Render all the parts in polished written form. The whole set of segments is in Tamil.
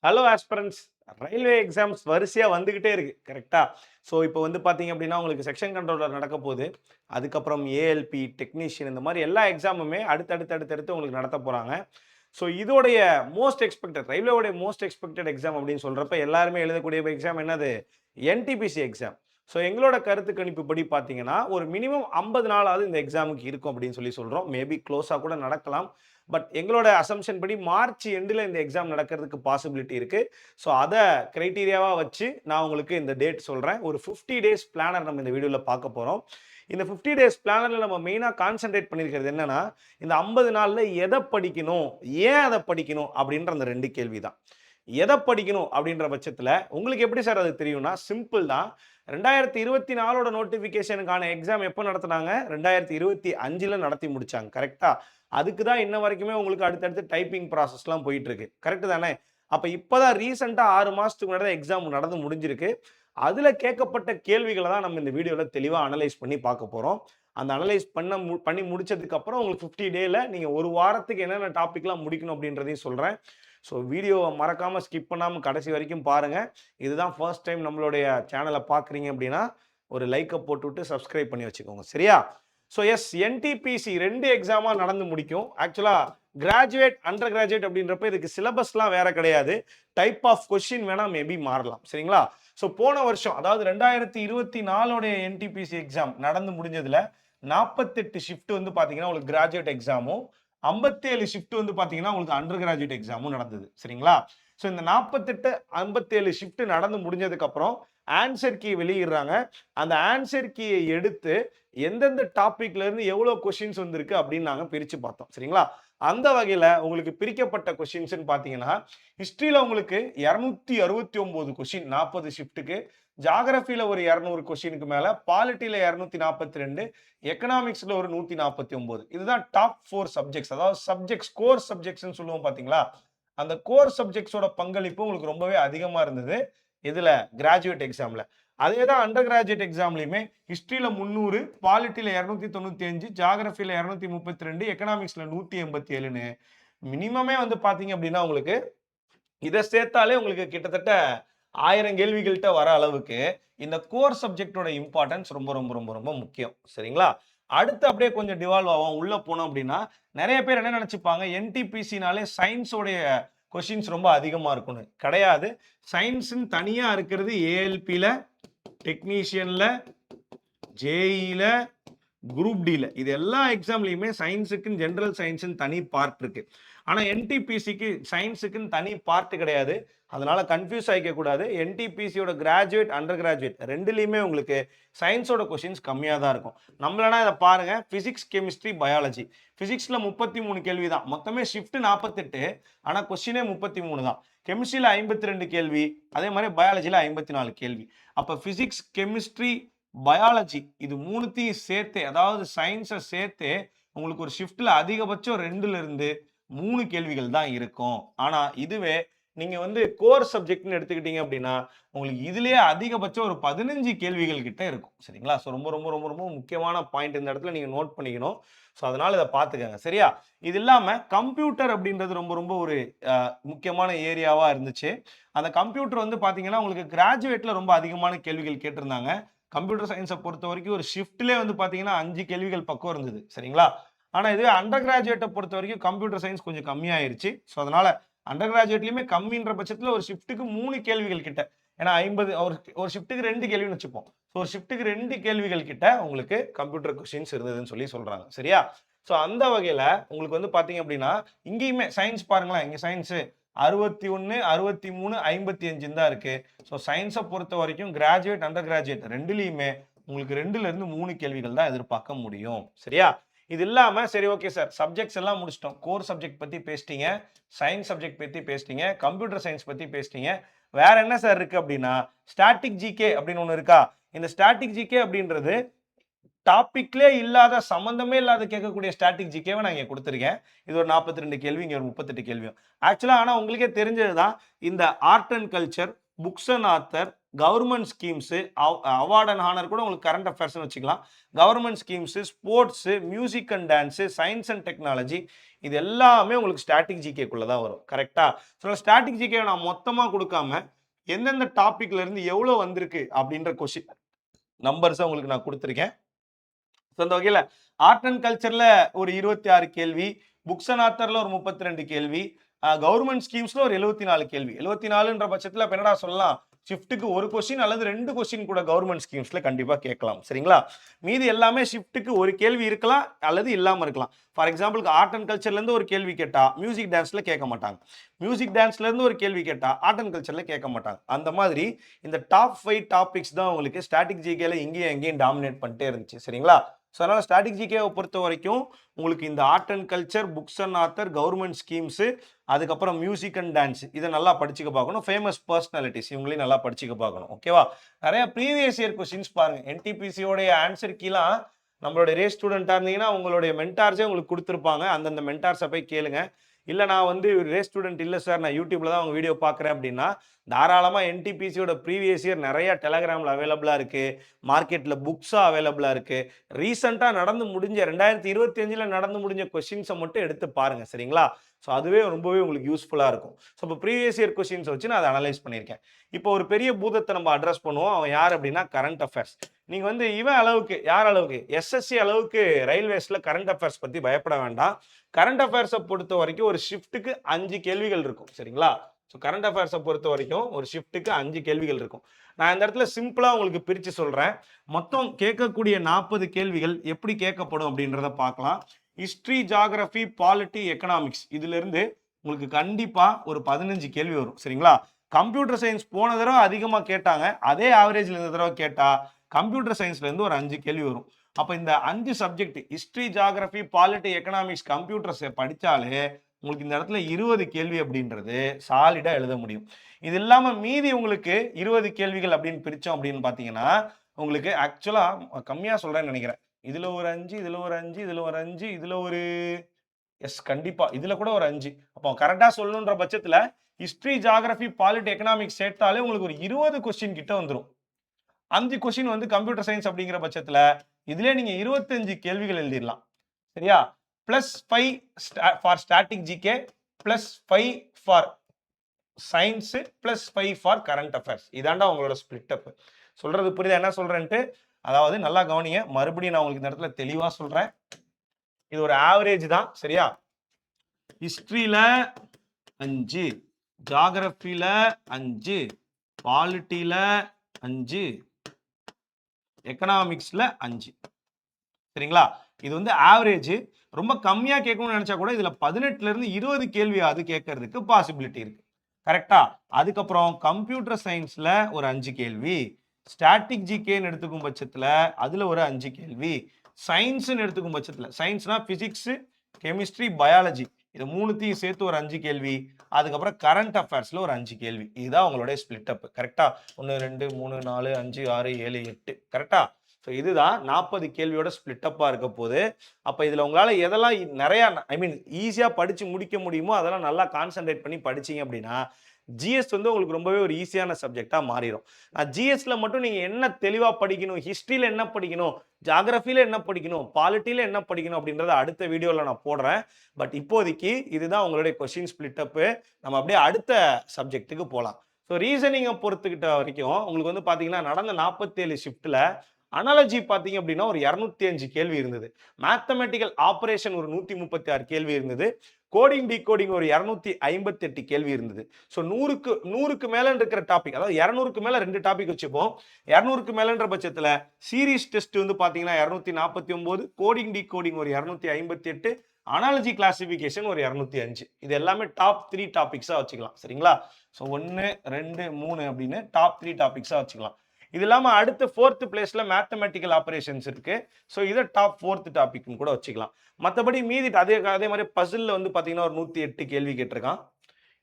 Hello aspirants. ரயில்வே எக்ஸாம்ஸ் வரிசையா வந்துகிட்டே இருக்கு. கரெக்ட்டா? ஸோ இப்போ வந்து பார்த்தீங்க அப்டின்னா, உங்களுக்கு செக்ஷன் கண்ட்ரோலர் நடக்க போது. அதுக்கப்புறம் ஏஎல்பி, டெக்னீஷியன் இந்த மாரி எல்லா எக்ஸாமுமே அடுத்தடுத்து உங்களுக்கு நடத்த போறாங்க. ஸோ இதோடைய மோஸ்ட் எக்ஸ்பெக்டட் ரயில்வேவுடைய மோஸ்ட் எக்ஸ்பெக்டட் எக்ஸாம் அப்டின்னு சொல்றப்ப எல்லாருமே எழுதக்கூடிய எக்ஸாம் என்னது? NTPC exam. ஸோ எங்களோட கருத்து கணிப்புப்படி பார்த்தீங்கன்னா, ஒரு மினிமம் 50 நாளாவது இந்த எக்ஸாமுக்கு இருக்கும் அப்டின்னு சொல்றோம். மேபி க்ளோஸா கூட நடக்கலாம். பட் எங்களோட அசம்ப்ஷன் படி மார்ச் எண்டுல இந்த எக்ஸாம் நடக்கிறதுக்கு பாசிபிலிட்டி இருக்கு. ஸோ அத கிரைட்டீரியாவா வச்சு நான் உங்களுக்கு இந்த டேட் சொல்றேன். ஒரு 50 டேஸ் பிளானர் நம்ம இந்த வீடியோல பார்க்க போறோம். இந்த 50 டேஸ் பிளானர்ல நம்ம மெயினா கான்சன்ட்ரேட் பண்ணியிருக்கிறது என்னன்னா, இந்த 50 நாள்ல எத படிக்கணும்? ஏன் அத படிக்கணும்? அப்படின்ற அந்த 2 கேள்வி தான். எத படிக்கணும் அப்படின்ற பட்சத்துல, உங்களுக்கு எப்படி சார் அது தெரியும்னா, சிம்பிள் தான். 2024ஓட நோட்டிஃபிகேஷனுக்கான எக்ஸாம் எப்ப நடத்துனாங்க? 2025ல நடத்தி முடிச்சாங்க. கரெக்ட்டா? அதுக்கு தான் இன்ன வரைக்குமே உங்களுக்கு அடுத்தடுத்து டைப்பிங் ப்ராசஸ்லாம் போயிட்டு இருக்கு. கரெக்ட் தானே? அப்ப இப்ப தான் ரீசென்ட்டா 6 மாசத்துக்கு முன்னாடி தான் எக்ஸாம் நடந்து முடிஞ்சிருக்கு. அதுல கேட்கப்பட்ட கேள்விகள தான் நம்ம இந்த வீடியோல தெளிவா அனலைஸ் பண்ணி பார்க்க போறோம். அந்த அனலைஸ் பண்ணி முடிச்சதுக்கு அப்புறம் உங்களுக்கு 50 டேல நீங்க 1 வாரத்துக்கு என்னென்ன டாபிக்லாம் முடிக்கணும் அப்படின்றதையும் சொல்றேன். ஸோ வீடியோவ மறக்காம ஸ்கிப் பண்ணாம கடைசி வரைக்கும் பாருங்க. இதுதான் ஃபர்ஸ்ட் டைம் நம்மளுடைய சேனல பார்க்குறீங்க அப்படின்னா, ஒரு லைக்க போட்டுவிட்டு சப்ஸ்கிரைப் பண்ணி வச்சுக்கோங்க. சரியா? ஸோ எஸ் என்டிபிசி 2 எக்ஸாமா நடந்து முடிக்கும். ஆக்சுவலா கிராஜுவேட், அண்டர் கிராஜுவேட் அப்படின்றப்ப இதுக்கு சிலபஸ்லாம் வேற கிடையாது. டைப் ஆஃப் கொஸ்டின் வேணா மேபி மாறலாம். சரிங்களா? ஸோ போன வருஷம் அதாவது 2024 என்டிபிசி எக்ஸாம் நடந்து முடிஞ்சதுல 48 ஷிஃப்ட் வந்து பார்த்தீங்கன்னா, உங்களுக்கு கிராஜுவேட் எக்ஸாமும் 57 ஷிஃப்ட் வந்து பார்த்தீங்கன்னா, உங்களுக்கு அண்டர் கிராஜுவேட் எக்ஸாமும் நடந்தது. சரிங்களா? ஸோ இந்த 48, 57 ஷிஃப்ட் நடந்து முடிஞ்சதுக்கு அப்புறம் ஆன்சர் கீ வெளியிடுறாங்க. அந்த ஆன்சர் கீய எடுத்து எந்தெந்த டாபிக்ல இருந்து எவ்வளவு கொஸ்டின்ஸ் வந்திருக்கு அப்படின்னு நாங்க பிரிச்சு பார்த்தோம். சரிங்களா? அந்த வகையில உங்களுக்கு பிரிக்கப்பட்ட கொஸ்டின்ஸ்ன்னு பார்த்தீங்கன்னா, ஹிஸ்டரியில உங்களுக்கு 269 கொஸ்டின் 40 ஷிஃப்ட்க்கு, ஜியோகிராஃபில ஒரு 200 கொஸ்டினுக்கு மேல, பாலிட்டில 242, எக்கனாமிக்ஸ்ல ஒரு 149. இதுதான் டாப் 4 சப்ஜெக்ட்ஸ். அதாவது சப்ஜெக்ட்ஸ் கோர் சப்ஜெக்ட்ஸ்ன்னு சொல்லுவோம் பார்த்தீங்களா? அந்த கோர் சப்ஜெக்ட்ஸோட பங்களிப்பு உங்களுக்கு ரொம்பவே அதிகமா இருந்தது. இதுல கிராஜுவேட் எக்ஸாம்ல. அதே தான் அண்டர் கிராஜுவேட் எக்ஸாம்லயுமே ஹிஸ்டரியில 300, பாலிட்டில 295, ஜியோகிராஃபில 232, எக்கனாமிக்ஸ்ல 187ன்னு மினிமமே வந்து பார்த்தீங்க அப்படின்னா உங்களுக்கு இத சேர்த்தாலே உங்களுக்கு கிட்டத்தட்ட 1000 கேள்விகள்ட்ட வர அளவுக்கு இந்த கோர் சப்ஜெக்ட்டோட இம்பார்ட்டன்ஸ் ரொம்ப ரொம்ப ரொம்ப ரொம்ப முக்கியம். சரிங்களா? அடுத்து அப்படியே கொஞ்சம் டிவால்வ் ஆவோம். உள்ள போனோம் அப்படின்னா, நெறைய பேர் என்ன நெனச்சுப்பாங்க, என்டிபிசினாலே சயன்ஸ் உடைய கொஸ்டின்ஸ் ரொம்ப அதிகமா இருக்கும்னு. கிடையாது. சயன்ஸ்ன்னு தனியா இருக்கிறது ஏஎல்பில, டெக்னீஷியன்ல, ஜேஇல, குரூப் டில இது எல்லா எக்ஸாம்லயுமே சயின்ஸுக்குன்னு ஜெனரல் சயின்ஸ்ன்னு தனி பார்ட் இருக்கு. ஆனா என்டிபிசிக்கு சயின்ஸுக்குன்னு தனி பார்ட் கிடையாது. அதனால கன்ஃபியூஸ் ஆயிக்க கூடாது. என்டிபிசியோட கிராஜுவேட், அண்டர் கிராஜுவேட் 2லயுமே உங்களுக்கு சயின்ஸோட கொஸ்டின்ஸ் கம்மியா தான் இருக்கும். நம்மளனா இத பாருங்க. Physics, chemistry, biology. பிசிக்ஸ்ல 33 கேள்வி தான். மொத்தமே ஷிஃப்ட் 48. ஆனா கொஸ்டினே 33 தான். கெமிஸ்ட்ரியில 52 கேள்வி. அதே மாதிரி பயாலஜில 54 கேள்வி. அப்ப பிசிக்ஸ், கெமிஸ்ட்ரி, பயாலஜி இது 3த்தையும் சேர்த்தே அதாவது சயின்ஸை சேர்த்தே உங்களுக்கு ஒரு ஷிஃப்ட்ல அதிகபட்சம் 2ல இருந்து 3 கேள்விகள் தான் இருக்கும். ஆனா இதுவே நீங்க வந்து கோர் சப்ஜெக்ட்னு எடுத்துக்கிட்டீங்க அப்படின்னா உங்களுக்கு இதுலயே அதிகபட்சம் ஒரு 15 கேள்விகள் கிட்ட இருக்கும். சரிங்களா? ஸோ ரொம்ப ரொம்ப ரொம்ப ரொம்ப முக்கியமான பாயிண்ட் இந்த இடத்துல நீங்க நோட் பண்ணிக்கணும். ஸோ அதனால இதை பார்த்துக்கங்க. சரியா? இது இல்லாம கம்ப்யூட்டர் அப்படின்றது ரொம்ப ரொம்ப ஒரு முக்கியமான ஏரியாவா இருந்துச்சு. அந்த கம்ப்யூட்டர் வந்து பாத்தீங்கன்னா உங்களுக்கு கிராஜுவேட்ல ரொம்ப அதிகமான கேள்விகள் கேட்டிருந்தாங்க. கம்ப்யூட்டர் சயின்ஸை பொறுத்த வரைக்கும் ஒரு ஷிஃப்ட்லேயே வந்து பார்த்தீங்கன்னா 5 கேள்விகள் பக்கம் இருந்தது. சரிங்களா? ஆனால் இதுவே அண்டர் கிராஜுவேட்டை பொறுத்த வரைக்கும் கம்ப்யூட்டர் சயின்ஸ் கொஞ்சம் கம்மியாயிருச்சு. ஸோ அதனால அண்டர் கிராஜுவேட்லையுமே கம்மின்ற பட்சத்தில் ஒரு ஷிஃப்ட்டுக்கு 3 கேள்விகள் கிட்ட. ஏன்னா 50 ஒரு ஷிஃப்ட்டுக்கு 2 கேள்வின்னு வச்சுப்போம். ஸோ ஒரு ஷிஃப்ட்டுக்கு 2 கேள்விகள் கிட்ட உங்களுக்கு கம்ப்யூட்டர் கொஸ்டின்ஸ் இருந்ததுன்னு சொல்றாங்க. சரியா? ஸோ அந்த வகையில் உங்களுக்கு வந்து பார்த்தீங்க அப்படின்னா இங்கேயுமே சயின்ஸ் பாருங்களேன். இங்கே சயின்ஸு 61, 63, 55 தான் இருக்கு. ஸோ சயின்ஸை பொறுத்த வரைக்கும் கிராஜுவேட், அண்டர் கிராஜுவேட் 2லயுமே உங்களுக்கு 2ல இருந்து 3 கேள்விகள் தான் எதிர்பார்க்க முடியும். சரியா? இது இல்லாம சரி ஓகே சார் சப்ஜெக்ட்ஸ் எல்லாம் முடிச்சிட்டோம். கோர் சப்ஜெக்ட் பத்தி பேசிட்டீங்க, சயின்ஸ் சப்ஜெக்ட் பத்தி பேசிட்டீங்க, கம்ப்யூட்டர் சயின்ஸ் பத்தி பேசிட்டீங்க. வேற என்ன சார் இருக்கு அப்படின்னா ஸ்டாட்டிக் ஜிகே அப்படின்னு ஒண்ணு இருக்கா? இந்த ஸ்டாட்டிக் ஜிகே அப்படின்றது டாபிக்லே இல்லாத சம்பந்தமே இல்லாத கேட்கக்கூடிய ஸ்டாட்டிக் ஜிகேவை நான் இங்க கொடுத்திருக்கேன். இது ஒரு 42 கேள்வி, இங்க ஒரு 38 கேள்வியும். ஆக்சுவலா ஆனா உங்களுக்கே தெரிஞ்சதுதான் இந்த art and culture, books and author, government schemes, award and honour கூட உங்களுக்கு கரண்ட் அஃபேர்ஸ்னு வச்சுக்கலாம். Government schemes, sports, music and dance, science and technology, இது எல்லாமே உங்களுக்கு ஸ்டாட்டிக் ஜிகேக்குள்ள தான் வரும். கரெக்ட்டா? ஸோ ஸ்டாட்டிக் ஜிகே நான் மொத்தமா குடுக்காம, எந்தெந்த டாபிக்ல இருந்து எவ்வளோ வந்திருக்கு அப்படின்ற கொஸ்டின் நம்பர்ஸ உங்களுக்கு நான் குடுத்துருக்கேன். ஸோ அந்த வகையில ஆர்ட் அண்ட் கல்ச்சர்ல ஒரு 26 கேள்வி, புக்ஸ் அண்ட் ஆத்தர்ல ஒரு 32 கேள்வி, கவர்மெண்ட் ஸ்கீம்ஸ்ல ஒரு 74 கேள்வி. 74ன்ற பட்சத்துல இப்ப என்னடா சொல்லலாம்? ஷிஃப்ட்டுக்கு ஒரு கொஸ்டின் அல்லது 2 கொஸ்டின் கூட கவர்மெண்ட் ஸ்கீம்ஸ்ல கண்டிப்பா கேட்கலாம். சரிங்களா? மீதி எல்லாமே ஷிஃப்ட்டுக்கு ஒரு கேள்வி இருக்கலாம் அல்லது இல்லாம இருக்கலாம். ஃபார் எக்ஸாம்பிளுக்கு ஆர்ட் அண்ட் கல்ச்சர்ல இருந்து ஒரு கேள்வி கேட்டா மியூசிக் டான்ஸ்ல கேட்க மாட்டாங்க. மியூசிக் டான்ஸ்ல இருந்து ஒரு கேள்வி கேட்டா ஆர்ட் அண்ட் கல்ச்சர்ல கேட்க மாட்டாங்க. அந்த மாதிரி இந்த டாப் 5 டாபிக்ஸ் தான் உங்களுக்கு ஸ்டாட்டிக் ஜிகேல இங்கேயும் எங்கேயும் டாமினேட் பண்ணிட்டே இருந்துச்சு. சரிங்களா? ஸோ அதனால ஸ்டாட்டிக் ஜிகேவை பொறுத்த வரைக்கும் உங்களுக்கு இந்த art and culture, books and author, government schemes, அதுக்கப்புறம் மியூசிக் அண்ட் டான்ஸ் இதை நல்லா படிச்சுக்க பார்க்கணும். ஃபேமஸ் பர்சனாலிட்டிஸ் இவங்களையும் நல்லா படிச்சுக்க பார்க்கணும். ஓகேவா? நிறைய ப்ரீவியஸ் இயர் கொஸ்டின்ஸ் பாருங்க. என்டிபிசியோடைய ஆன்சர் கீழே நம்மளுடைய ரே ஸ்டூடெண்ட்டாக இருந்தீங்கன்னா உங்களுடைய மென்டார்ஸே உங்களுக்கு கொடுத்துருப்பாங்க. அந்தந்த மென்டார்ஸை போய் கேளுங்க. இல்லை நான் வந்து ரே ஸ்டூடெண்ட் இல்லை சார், நான் யூடியூப்ல தான் அவங்க வீடியோ பார்க்குறேன் அப்படின்னா தாராளமாக என்டிபிசியோட ப்ரீவியஸ் இயர் நிறைய டெலகிராமில் அவைலபிளாக இருக்குது. மார்க்கெட்டில் புக்ஸாக அவைலபிளாக இருக்குது. ரீசெண்டாக நடந்து முடிஞ்ச 2025 நடந்து முடிஞ்ச கொஸ்டின்ஸை மட்டும் எடுத்து பாருங்க. சரிங்களா? ஸோ அதுவே ரொம்பவே உங்களுக்கு யூஸ்ஃபுல்லாக இருக்கும். ஸோ இப்போ ப்ரீவியஸ் இயர் கொஸ்டின்ஸ் வச்சு நான் அதை அனலைஸ் பண்ணியிருக்கேன். இப்போ ஒரு பெரிய பூதத்தை நம்ம அட்ரஸ் பண்ணுவோம். அவன் யார் அப்படின்னா கரண்ட் அஃபேர்ஸ். நீங்கள் வந்து இவன் அளவுக்கு யார் அளவுக்கு எஸ்எஸ்சி அளவுக்கு ரயில்வேஸில் கரண்ட் அஃபேர்ஸ் பற்றி பயப்பட வேண்டாம். கரண்ட் அஃபேர்ஸை பொறுத்த வரைக்கும் ஒரு ஷிஃப்ட்டுக்கு 5 கேள்விகள் இருக்கும். சரிங்களா? ஸோ கரண்ட் அஃபேர்ஸை பொறுத்த வரைக்கும் ஒரு ஷிஃப்ட்டுக்கு 5 கேள்விகள் இருக்கும். நான் இந்த இடத்துல சிம்பிளாக உங்களுக்கு பிரித்து சொல்கிறேன். மொத்தம் கேட்கக்கூடிய 40 கேள்விகள் எப்படி கேட்கப்படும் அப்படின்றத பார்க்கலாம். ஹிஸ்ட்ரி, ஜியோகிராஃபி, பாலிட்டி, எக்கனாமிக்ஸ் இதிலிருந்து உங்களுக்கு கண்டிப்பாக ஒரு 15 கேள்வி வரும். சரிங்களா? கம்ப்யூட்டர் சயின்ஸ் போன தடவை அதிகமாக கேட்டாங்க. அதே ஆவரேஜில் இந்த தடவை கேட்டால் கம்ப்யூட்டர் சயின்ஸ்லேருந்து ஒரு 5 கேள்வி வரும். அப்போ இந்த 5 subject history, geography, polity, economics, கம்ப்யூட்டர்ஸை படித்தாலே உங்களுக்கு இந்த இடத்துல 20 கேள்வி அப்படின்றது சாலிடா எழுத முடியும். இது இல்லாம மீதி உங்களுக்கு 20 கேள்விகள் அப்படின்னு பிரிச்சோம் அப்படின்னு பாத்தீங்கன்னா உங்களுக்கு ஆக்சுவலா கம்மியா சொல்றேன்னு நினைக்கிறேன். இதுல ஒரு 5, இதுல ஒரு 5, இதுல ஒரு 5, இதுல ஒரு கண்டிப்பா இதுல கூட ஒரு 5. அப்போ கரெக்டா சொல்லணுன்ற பட்சத்துல ஹிஸ்டரி, ஜியோகிராஃபி, பாலிட்டி, எக்கனாமிக்ஸ் சேர்த்தாலே உங்களுக்கு ஒரு 20 கொஸ்டின் கிட்ட வந்துடும். 5 கொஸ்டின் வந்து கம்ப்யூட்டர் சயின்ஸ் அப்படிங்கிற பட்சத்துல இதுலயே நீங்க 25 கேள்விகள் எழுதிடலாம். சரியா? +5 for static GK, +5 for science, +5 for current affairs. இதாண்டா உங்களோட ஸ்பிளிட் அப். சொல்றது புரியுதா என்ன சொல்றேன்ட்டு? அதாவது நல்லா கவனிங்க. மறுபடியும் நான் உங்களுக்கு இந்த இடத்துல தெளிவா சொல்றேன். இது ஒரு ஆவரேஜ் தான். சரியா? ஹிஸ்டரியில 5, ஜியோகிராஃபில 5, பாலிட்டியில 5, எக்கனாமிக்ஸ்ல 5. சரிங்களா? இது வந்து ஆவரேஜ். ரொம்ப கம்மியா கேட்கணும்னு நினைச்சா கூட இதுல 18ல இருந்து 20 கேள்வியாவது கேட்கறதுக்கு பாசிபிலிட்டி இருக்கு. கரெக்டா? அதுக்கப்புறம் கம்ப்யூட்டர் சயின்ஸ்ல ஒரு 5 கேள்வி, ஸ்டாட்டிக் ஜிகேன்னு எடுத்துக்கும் பட்சத்துல அதுல ஒரு 5 கேள்வி, சயின்ஸ்னு எடுத்துக்கும் பட்சத்துல சயின்ஸ்னா பிசிக்ஸ், கெமிஸ்ட்ரி, பயாலஜி இது மூணுத்தையும் சேர்த்து ஒரு 5 கேள்வி, அதுக்கப்புறம் கரண்ட் அஃபேர்ஸ்ல ஒரு 5 கேள்வி. இதுதான் உங்களுடைய ஸ்பிளிட் அப். கரெக்டா? 1 2 3 4 5 6 7 8. கரெக்டா? ஸோ இதுதான் 40 கேள்வியோட ஸ்பிளிட் அப்பாக இருக்க போது. அப்போ இதில் உங்களால் எதெல்லாம் நிறையா ஈஸியாக படித்து முடிக்க முடியுமோ அதெல்லாம் நல்லா கான்சென்ட்ரேட் பண்ணி படிச்சிங்க அப்படின்னா ஜிஎஸ் வந்து உங்களுக்கு ரொம்பவே ஒரு ஈஸியான சப்ஜெக்டாக மாறிடும். ஜிஎஸ்ல மட்டும் நீங்கள் என்ன தெளிவாக படிக்கணும், ஹிஸ்ட்ரியில் என்ன படிக்கணும், ஜியோகிராஃபியில் என்ன படிக்கணும், பாலிட்டியில் என்ன படிக்கணும் அப்படின்றத அடுத்த வீடியோவில் நான் போடுறேன். பட் இப்போதைக்கு இதுதான் உங்களுடைய கொஸ்டின் ஸ்பிளிட் அப்பு. நம்ம அப்படியே அடுத்த சப்ஜெக்ட்டுக்கு போகலாம். ஸோ ரீசனிங்கை பொறுத்துக்கிட்ட வரைக்கும் உங்களுக்கு வந்து பார்த்தீங்கன்னா நடந்த 47 ஷிஃப்ட்டில் அனாலஜி பார்த்தீங்க அப்படின்னா ஒரு 205 கேள்வி இருந்தது. மேத்தமெட்டிக்கல் ஆபரேஷன் ஒரு 136 கேள்வி இருந்தது. கோடிங் டிகோடிங் ஒரு 258 கேள்வி இருந்தது. ஸோ 100க்கு மேல இருக்கிற டாபிக், அதாவது 200க்கு மேல 2 டாபிக் வச்சுப்போம். 200க்கு மேலன்ற பட்சத்தில் சீரீஸ் டெஸ்ட் வந்து பார்த்தீங்கன்னா 249, கோடிங் டிகோடிங் ஒரு 258, அனாலஜி கிளாசிபிகேஷன் ஒரு 205. இது எல்லாமே டாப் 3 டாபிக்ஸாக வச்சுக்கலாம். சரிங்களா? ஸோ 1 2 3 அப்படின்னு டாப் 3 டாபிக்ஸாக வச்சுக்கலாம். இது இல்லாமல் அடுத்த 4th பிளேஸ்ல மேத்தமெட்டிக்கல் ஆபரேஷன்ஸ் இருக்கு. ஸோ இதை டாப் 4th டாபிக்னு கூட வச்சுக்கலாம். மற்றபடி மீதி அதே மாதிரி பசில் வந்து பார்த்தீங்கன்னா ஒரு 108 கேள்வி கேட்டிருக்கான்.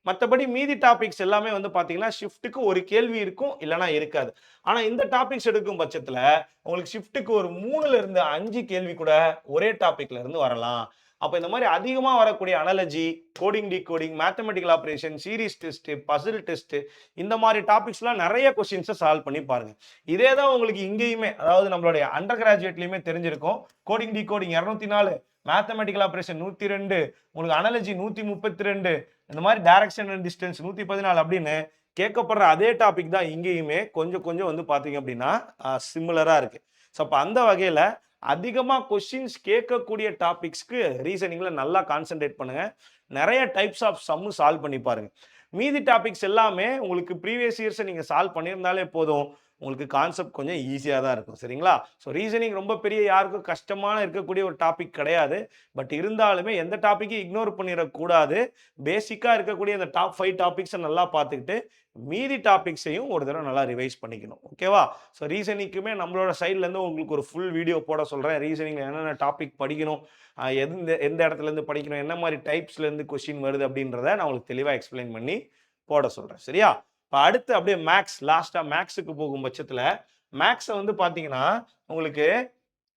மற்றபடி மீதி டாபிக்ஸ் எல்லாமே வந்து பார்த்தீங்கன்னா ஷிஃப்ட்டுக்கு ஒரு கேள்வி இருக்கும், இல்லைனா இருக்காது. ஆனால் இந்த டாபிக்ஸ் எடுக்கும் பட்சத்தில் உங்களுக்கு ஷிஃப்ட்டுக்கு ஒரு 3ல இருந்து 5 கேள்வி கூட ஒரே டாபிக்ல இருந்து வரலாம். அப்ப இந்த மாதிரி அதிகமா வரக்கூடிய analogy, coding, decoding, mathematical operation, series test, puzzle test இந்த மாதிரி டாபிக்ஸ்லாம் நிறைய கொஸ்டின்ஸை சால்வ் பண்ணி பாருங்க. இதே தான் உங்களுக்கு இங்கேயுமே, அதாவது நம்மளுடைய அண்டர் கிராஜுவேட்லயுமே தெரிஞ்சிருக்கும். கோடிங், டிகோடிங் 204, மேத்தமெட்டிக்கல் ஆபரேஷன் 102, உங்களுக்கு அனாலஜி 132, இந்த மாதிரி டைரக்ஷன் அண்ட் டிஸ்டன்ஸ் 114 அப்படின்னு கேட்கப்படுற அதே டாபிக் தான் இங்கேயுமே கொஞ்சம் கொஞ்சம் வந்து பார்த்தீங்க அப்படின்னா சிமிலராக இருக்கு. ஸோ அப்போ அந்த வகையில் அதிகமாக கொஸ்டின்ஸ் கேட்கக்கூடிய டாபிக்ஸ்க்கு ரீசனிங்கில் நல்லா கான்சென்ட்ரேட் பண்ணுங்க. நிறைய டைப்ஸ் ஆஃப் சம்மு சால்வ் பண்ணி பாருங்க. மீதி டாபிக்ஸ் எல்லாமே உங்களுக்கு ப்ரீவியஸ் இயர்ஸை நீங்கள் சால்வ் பண்ணியிருந்தாலே போதும், உங்களுக்கு கான்செப்ட் கொஞ்சம் ஈஸியாக தான் இருக்கும். சரிங்களா? ஸோ ரீசனிங் ரொம்ப பெரிய யாருக்கும் கஷ்டமான இருக்கக்கூடிய ஒரு டாபிக் கிடையாது. பட் இருந்தாலுமே எந்த டாப்பிக்கையும் இக்னோர் பண்ணிடக்கூடாது. பேசிக்காக இருக்கக்கூடிய அந்த டாப் 5 டாபிக்ஸை நல்லா பார்த்துக்கிட்டு மீதி டாபிக்ஸையும் ஒரு தடவை நல்லா ரிவைஸ் பண்ணிக்கணும். ஓகேவா? ஸோ ரீசனிங்குமே நம்மளோட சைட்லேருந்து உங்களுக்கு ஒரு ஃபுல் வீடியோ போட சொல்கிறேன். ரீசனிங்கில் என்னென்ன டாபிக் படிக்கணும், எந்த இடத்துலேருந்து படிக்கணும், என்ன மாதிரி டைப்ஸ்லேருந்து கொஸ்டின் வருது அப்படின்றத நான் உங்களுக்கு தெளிவாக எக்ஸ்பிளைன் பண்ணி போட சொல்கிறேன். சரியா? இப்போ அடுத்து அப்படியே மேக்ஸ், லாஸ்ட்டாக மேக்ஸுக்கு போகும் பட்சத்தில் மேக்ஸை வந்து பார்த்தீங்கன்னா உங்களுக்கு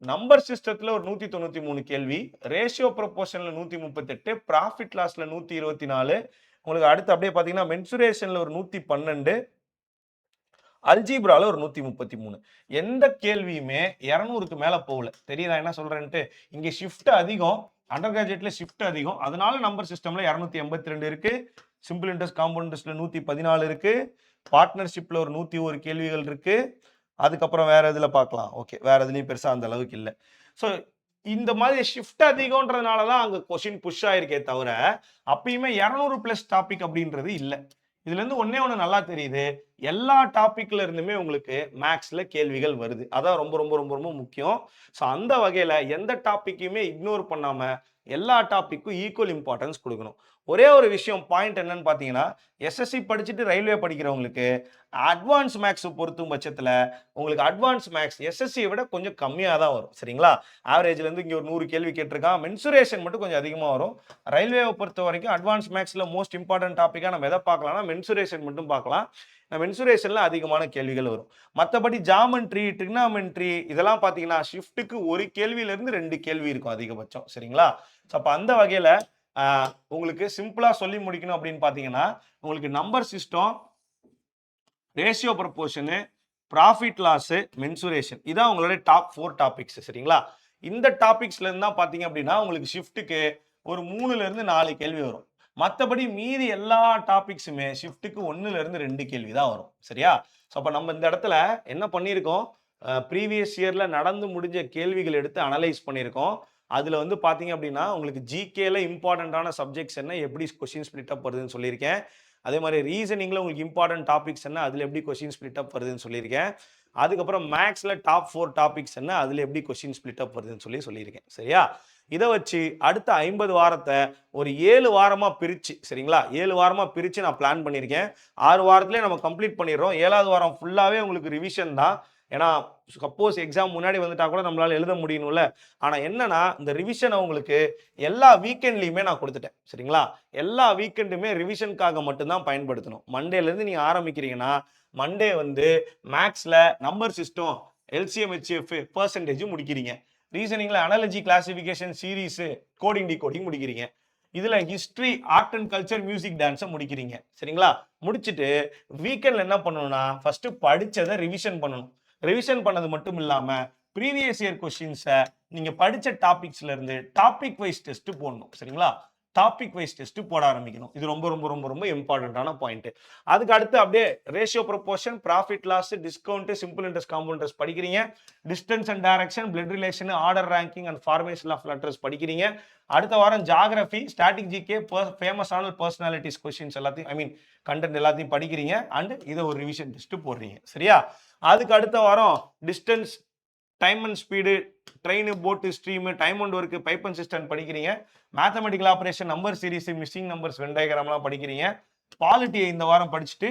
நம்பர் சிஸ்டத்தில் ஒரு 193 கேள்வி, ரேஷியோ ப்ரொபோர்ஷனில் 138, ப்ராஃபிட் லாஸில் 124, உங்களுக்கு அடுத்து அப்படியே பார்த்தீங்கன்னா மென்சுரேஷனில் ஒரு 112, அல்ஜீப்ரால ஒரு 133. எந்த கேள்வியுமே 200க்கு மேல போகல. தெரியுதா என்ன சொல்றேன்ட்டு? இங்க ஷிஃப்ட் அதிகம், அண்டர் கிராஜுவேட்ல ஷிஃப்ட் அதிகம், அதனால நம்பர் சிஸ்டம்ல 282 இருக்கு, சிம்பிள் இன்ட்ரெஸ்ட் காம்பவுண்ட் இன்ட்ரெஸ்ட்ல 114 இருக்கு, பார்ட்னர்ஷிப்ல ஒரு 101 கேள்விகள் இருக்கு. அதுக்கப்புறம் வேற இதுல பார்க்கலாம். ஓகே, வேற இதுலயும் பெருசா அந்த அளவுக்கு இல்லை. ஸோ இந்த மாதிரி ஷிஃப்ட் அதிகம்ன்றதுனால தான் அங்கே கொஸ்டின் புஷ் ஆயிருக்கே தவிர அப்பயுமே 200+ டாபிக் அப்படின்றது இல்லை. இதுல இருந்து ஒன்னே ஒன்று நல்லா தெரியுது, எல்லா டாபிக்ல இருந்துமே உங்களுக்கு மேக்ஸ்ல கேள்விகள் வருது. அதான் ரொம்ப ரொம்ப ரொம்ப ரொம்ப முக்கியம். ஸோ அந்த வகையில எந்த டாபிக்கையுமே இக்னோர் பண்ணாம எல்லா டாபிக்கும் ஈக்குவல் இம்பார்ட்டன்ஸ் கொடுக்கணும். ஒரே ஒரு விஷயம் பாயிண்ட் என்னன்னு பார்த்தீங்கன்னா, எஸ்எஸ்சி படிச்சுட்டு ரயில்வே படிக்கிறவங்களுக்கு அட்வான்ஸ் மேக்ஸ் பொறுத்தும் பட்சத்தில் உங்களுக்கு அட்வான்ஸ் மேக்ஸ் எஸ்எஸ்சியை விட கொஞ்சம் கம்மியாக தான் வரும். சரிங்களா? ஆவரேஜ்லேருந்து இங்கே ஒரு 100 கேள்வி கேட்டிருக்கான். மென்சுரேஷன் மட்டும் கொஞ்சம் அதிகமாக வரும். ரயில்வேவை பொறுத்த வரைக்கும் அட்வான்ஸ் மேக்ஸில் மோஸ்ட் இம்பார்ட்டன்ட் டாப்பிக்காக நம்ம எதை பார்க்கலாம்னா மென்சுரேஷன் மட்டும் பார்க்கலாம். மென்சுரேஷன்ல அதிகமான கேள்விகள் வரும். மற்றபடி ஜாமெண்ட்ரி, ட்ரிக்னாமெண்ட்ரி இதெல்லாம் பார்த்தீங்கன்னா ஷிஃப்ட்டுக்கு ஒரு கேள்வியிலேருந்து 2 கேள்வி இருக்கும் அதிகபட்சம். சரிங்களா? ஸோ அப்போ அந்த வகையில் உங்களுக்கு சிம்பிளா சொல்லி முடிக்கணும் அப்படின்னு பார்த்தீங்கன்னா, உங்களுக்கு number system, ratio proportion, profit loss, mensuration இதான் உங்களுடைய டாப் 4 டாபிக்ஸ். சரிங்களா? இந்த டாபிக்ஸ்ல இருந்து தான் பார்த்தீங்க அப்படின்னா உங்களுக்கு ஷிஃப்ட்டுக்கு ஒரு 3லேருந்து 4 கேள்வி வரும். மற்றபடி மீதி எல்லா டாபிக்ஸுமே ஷிஃப்ட்டுக்கு 1லேருந்து 2 கேள்வி தான் வரும். சரியா? ஸோ அப்போ நம்ம இந்த இடத்துல என்ன பண்ணியிருக்கோம், ப்ரீவியஸ் இயர்ல நடந்து முடிஞ்ச கேள்விகள் எடுத்து அனலைஸ் பண்ணியிருக்கோம். அதில் வந்து பார்த்தீங்க அப்படின்னா உங்களுக்கு ஜிகேல இம்பார்ட்டண்ட்டான சப்ஜெக்ட்ஸ் என்ன, எப்படி கொஸ்டின் ஸ்பிளிட் அப் வருதுன்னு சொல்லியிருக்கேன். அதே மாதிரி ரீசனிங்கில் உங்களுக்கு இம்பார்ட்டன்ட் டாபிக்ஸ் என்ன, அதில் எப்படி கொஸ்டின் ஸ்பிளிட் அப் வருதுன்னு சொல்லியிருக்கேன். அதுக்கப்புறம் மேக்ஸில் டாப் 4 டாபிக்ஸ் என்ன, அதில் எப்படி கொஸ்டின் ஸ்பிளிட் அப் வருதுன்னு சொல்லியிருக்கேன். சரியா? இதை வச்சு அடுத்த 50 வாரத்தை ஒரு 7 வாரமாக பிரித்து, சரிங்களா, 7 வாரமாக பிரித்து நான் பிளான் பண்ணியிருக்கேன். 6 வாரத்திலே நம்ம கம்ப்ளீட் பண்ணிடுறோம். 7வது வாரம் ஃபுல்லாகவே உங்களுக்கு ரிவிஷன் தான். ஏன்னா சப்போஸ் எக்ஸாம் முன்னாடி வந்துட்டா கூட நம்மளால எழுத முடியணும்ல. ஆனால் என்னன்னா இந்த ரிவிஷன் உங்களுக்கு எல்லா வீக்கெண்ட்லையுமே நான் கொடுத்துட்டேன். சரிங்களா? எல்லா வீக்கெண்டுமே ரிவிஷனுக்காக மட்டும்தான் பயன்படுத்தணும். மண்டேலேருந்து நீங்கள் ஆரம்பிக்கிறீங்கன்னா மண்டே வந்து மேக்ஸில் number system, LCM, HCF, percentage முடிக்கிறீங்க. ரீசனிங்கில் analogy, classification, series, coding, decoding முடிக்கிறீங்க. இதுல history, art and culture, music, டான்ஸை முடிக்கிறீங்க. சரிங்களா? முடிச்சுட்டு வீக்கெண்ட்ல என்ன பண்ணணும்னா ஃபர்ஸ்ட் படிச்சதை ரிவிஷன் பண்ணணும். ரிவிஷன் பண்ணது மட்டும் இல்லாம ப்ரீவியஸ் இயர் கொஸ்டின்ஸை நீங்க படிச்ச டாபிக்ஸ்ல இருந்து டாபிக் வைஸ் டெஸ்ட் போடணும். சரிங்களா? டாபிக் வைஸ் டெஸ்ட் போட ஆரம்பிக்கணும். இது ரொம்ப ரொம்ப ரொம்ப ரொம்ப இம்பார்ட்டன்டான பாயிண்ட். அதுக்கு அடுத்து அப்படியே ratio proportion, profit loss, discount, simple interest, compound interest படிக்கிறீங்க. Distance and direction, blood relation, order ranking and formation of letters படிக்கிறீங்க. அடுத்த வாரம் ஜியோகிராஃபி, ஸ்டாட்டிக் ஜிகே, ஃபேமஸான பர்சனாலிட்டிஸ் கொஸ்டின்ஸ் எல்லாத்தையும், ஐ மீன் கண்டென்ட் எல்லாத்தையும் படிக்கிறீங்க. அண்ட் இதை ஒரு ரிவிஷன் டெஸ்ட் போடுறீங்க. சரியா? அதுக்கு அடுத்த வாரம் distance, time and speed, train, boat, stream, time and work, pipe and cistern படிக்கிறீங்க. Mathematical operation, number series, missing numbers, Venn டயக்ராம்லாம் படிக்கிறீங்க. பாலிட்டியை இந்த வாரம் படிச்சுட்டு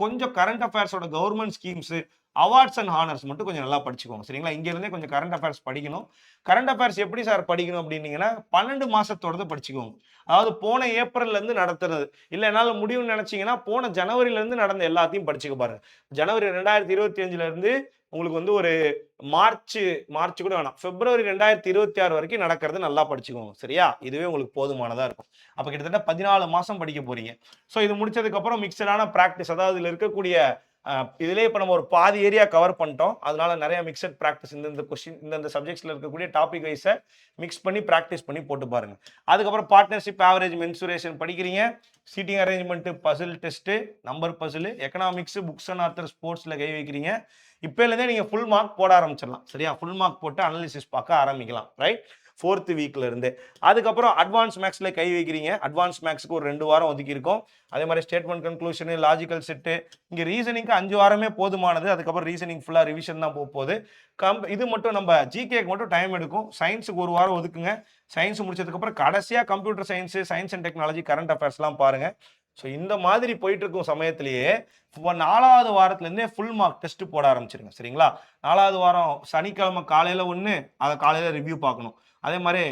கொஞ்சம் கரண்ட் அஃபேர்ஸோட government schemes, awards and honours மட்டும் கொஞ்சம் நல்லா படிச்சுக்கோங்க சரிங்களா. இங்கிருந்தே கொஞ்சம் கரண்ட் அஃபேர்ஸ் படிக்கணும். கரண்ட் அஃபேர்ஸ் எப்படி சார் படிக்கணும் அப்படின்னீங்கன்னா 12 மாசத்தோடது படிச்சுக்கோங்க. அதாவது போன ஏப்ரல்ல இருந்து நடத்துறது. இல்ல என்னால முடியும்னு நினைச்சீங்கன்னா போன ஜனவரில இருந்து நடந்த எல்லாத்தையும் படிச்சுக்க பாருங்க. ஜனவரி 2025ல இருந்து உங்களுக்கு வந்து ஒரு மார்ச் கூட வேணாம். பிப்ரவரி 2026 வரைக்கும் நடக்கிறது நல்லா படிச்சுக்கோங்க. சரியா? இதுவே உங்களுக்கு போதுமானதா இருக்கும். அப்ப கிட்டத்தட்ட 14 மாசம் படிக்க போறீங்க. ஸோ இது முடிச்சதுக்கு அப்புறம் மிக்ஸ்டான பிராக்டிஸ் அதாவது இதுல இருக்கக்கூடிய இதுலயே இப்ப நம்ம ஒரு பாதி ஏரியா கவர் பண்ணிட்டோம். அதனால நிறைய மிக்ஸட் பிராக்டிஸ் இந்த கொஸ்டின் இந்த சப்ஜெக்ட்ஸ்ல இருக்கக்கூடிய டாபிக் வைஸ மிக்ஸ் பண்ணி பிராக்டிஸ் பண்ணி போட்டு பாருங்க. அதுக்கப்புறம் பார்ட்னர்ஷிப், ஆவரேஜ், மென்சுரேஷன் படிக்கிறீங்க. Seating arrangement, puzzle test, number puzzle, economics, books and author, ஸ்போர்ட்ஸ்ல கை வைக்கிறீங்க. இப்போலேருந்தே நீங்கள் ஃபுல் மார்க் போட ஆரம்பிச்சிடலாம் சரியா. ஃபுல் மார்க் போட்டு அனாலிசிஸ் பார்க்க ஆரம்பிக்கலாம் ரைட். 4th வீக்ல இருந்து அதுக்கப்புறம் அட்வான்ஸ் மேக்ஸ்ல கை வைக்கிறீங்க. அட்வான்ஸ் மேக்ஸ்க்கு ஒரு 2 வாரம் ஒதுக்கி இருக்கோம். அதே மாதிரி ஸ்டேட்மெண்ட் கன்க்ளூஷன், லாஜிக்கல் செட்டு, இங்க ரீசனிங்க்கு 5 வாரமே போதுமானது. அதுக்கப்புறம் ரீசனிங் ஃபுல்லா ரிவிஷன் தான் போகுது. இது மட்டும் நம்ம ஜிகேக்கு மட்டும் டைம் எடுக்கும். சயின்ஸுக்கு ஒரு வாரம் ஒதுக்குங்க. சயின்ஸ் முடிச்சதுக்கு அப்புறம் கடைசியா computer science, science and technology, current அஃபேர்ஸ்லாம் பாருங்க. ஸோ இந்த மாதிரி போயிட்டு இருக்கும் சமயத்திலேயே 4வது வாரத்துலேருந்தே ஃபுல் மார்க் டெஸ்ட் போட ஆரம்பிச்சிருங்க சரிங்களா. 4வது வாரம் சனிக்கிழமை காலையில் ஒன்று, அதை காலையில் ரிவ்யூ பார்க்கணும். அதே மாதிரி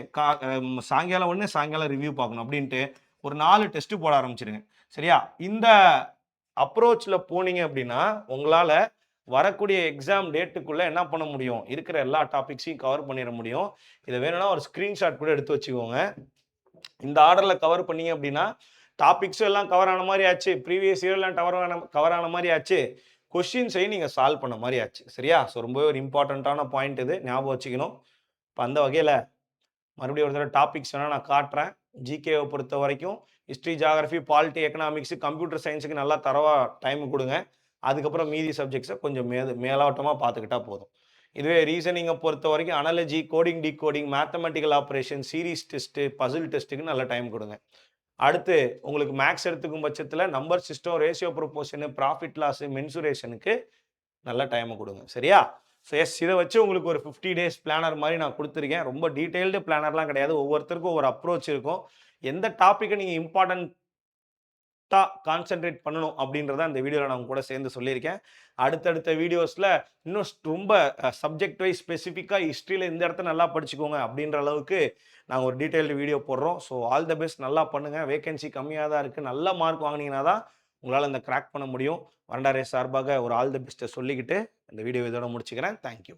சாயங்காலம் ஒன்று, சாயங்காலம் ரிவ்யூ பார்க்கணும் அப்படின்ட்டு ஒரு 4 டெஸ்ட் போட ஆரம்பிச்சிருங்க சரியா. இந்த அப்ரோச்சில் போனீங்க அப்படின்னா உங்களால் வரக்கூடிய எக்ஸாம் டேட்டுக்குள்ளே என்ன பண்ண முடியும், இருக்கிற எல்லா டாபிக்ஸையும் கவர் பண்ணிட முடியும். இதை வேணும்னா ஒரு ஸ்க்ரீன்ஷாட் கூட எடுத்து வச்சுக்கோங்க. இந்த ஆர்டரில் கவர் பண்ணீங்க அப்படின்னா டாபிக்ஸும் எல்லாம் கவர் ஆன மாதிரி ஆச்சு, ப்ரீவியஸ் இயர்லாம் கவர் ஆன மாதிரி ஆச்சு, கொஸ்டின்ஸையும் நீங்கள் சால்வ் பண்ண மாதிரி ஆச்சு சரியா. ஸோ ரொம்பவே ஒரு இம்பார்ட்டண்ட்டான பாயிண்ட் இது, ஞாபகம் வச்சுக்கணும். இப்போ அந்த வகையில் மறுபடியும் ஒரு தடவை டாபிக்ஸ் வேணால் நான் காட்டுறேன். ஜிகேவை பொறுத்த வரைக்கும் history, geography, polity, economics, computer சயின்ஸுக்கு நல்லா தரவாக டைம் கொடுங்க. அதுக்கப்புறம் மீதி சப்ஜெக்ட்ஸை கொஞ்சம் மேலோட்டமாக பார்த்துக்கிட்டா போதும். இதுவே ரீசனிங்கை பொறுத்த வரைக்கும் analogy, coding, decoding, mathematical operation, series test, puzzle டெஸ்ட்டுக்கு நல்ல டைம் கொடுங்க. அடுத்து உங்களுக்கு மேக்ஸ் எடுத்துக்கும் பட்சத்தில் number system, ratio proportion, profit loss, மென்சுரேஷனுக்கு நல்ல டைமை கொடுங்க சரியா. ஸோ எஸ், இதை வச்சு உங்களுக்கு ஒரு 50 days பிளானர் மாதிரி நான் கொடுத்துருக்கேன். ரொம்ப டீட்டெயில்டு பிளானர்லாம் கிடையாது. ஒவ்வொருத்தருக்கும் ஒரு அப்ரோச் இருக்கும். எந்த டாப்பிக்கை நீங்கள் இம்பார்ட்டண்ட்டாக கான்சென்ட்ரேட் பண்ணணும் அப்படின்றத அந்த வீடியோவில் நான் கூட சேர்ந்து சொல்லியிருக்கேன். அடுத்தடுத்த வீடியோஸில் இன்னும் ரொம்ப சப்ஜெக்ட் வைஸ் ஸ்பெசிஃபிக்காக ஹிஸ்ட்ரியில் இந்த இடத்த நல்லா படிச்சுக்கோங்க அப்படின்ற அளவுக்கு நாங்கள் ஒரு டீட்டெயில்டு வீடியோ போடுறோம். ஸோ ஆல் த பெஸ்ட், நல்லா பண்ணுங்கள். வேகன்சி கம்மியாக தான் இருக்குது. நல்ல மார்க் வாங்கினீங்கன்னா தான் உங்களால் இந்த கிராக் பண்ண முடியும். வண்டரே சார்பாக ஒரு ஆல் த பெஸ்ட்டை சொல்லிக்கிட்டு இந்த வீடியோ இதோட முடிச்சுக்கிறேன். தேங்க்யூ.